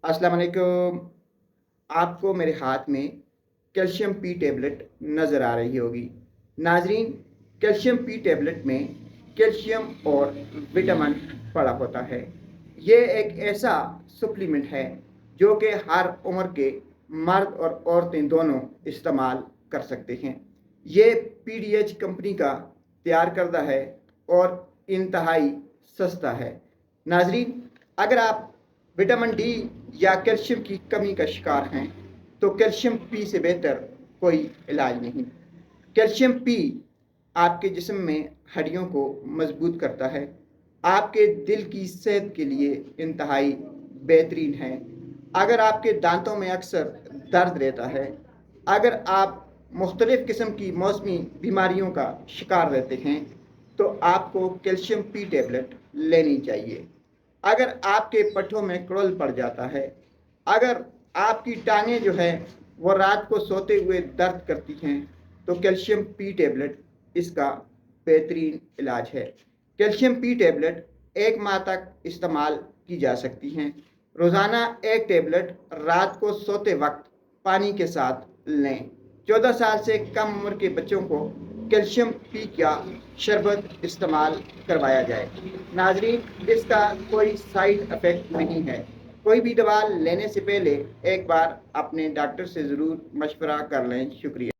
अस्सलाम वालेकुम। आपको मेरे हाथ में कैल्शियम पी टैबलेट नज़र आ रही होगी। नाजरीन, कैल्शियम पी टैबलेट में कैल्शियम और विटामिन पड़ा होता है। ये एक ऐसा सप्लीमेंट है जो कि हर उम्र के मर्द और औरतें दोनों इस्तेमाल कर सकते हैं। ये पीडीएच कंपनी का तैयार करदा है और इंतहाई सस्ता है। नाजरीन, अगर आप विटामिन डी या कैल्शियम की कमी का शिकार हैं तो कैल्शियम पी से बेहतर कोई इलाज नहीं। कैल्शियम पी आपके जिस्म में हड्डियों को मजबूत करता है, आपके दिल की सेहत के लिए इंतहाई बेहतरीन है। अगर आपके दांतों में अक्सर दर्द रहता है, अगर आप मुख्तलिफ़ किस्म की मौसमी बीमारियों का शिकार रहते हैं तो आपको कैल्शियम पी टैबलेट लेनी चाहिए। अगर आपके पट्ठों में क्रॉल पड़ जाता है, अगर आपकी टांगें जो है वो रात को सोते हुए दर्द करती हैं तो कैल्शियम पी टैबलेट इसका बेहतरीन इलाज है। कैल्शियम पी टैबलेट 1 माह तक इस्तेमाल की जा सकती हैं। रोज़ाना एक टैबलेट रात को सोते वक्त पानी के साथ लें। 14 साल से कम उम्र के बच्चों को कैल्शियम पी का शरबत इस्तेमाल करवाया जाए। नाजरीन, इसका कोई साइड इफ़ेक्ट नहीं है। कोई भी दवा लेने से पहले एक बार अपने डॉक्टर से ज़रूर मशवरा कर लें। शुक्रिया।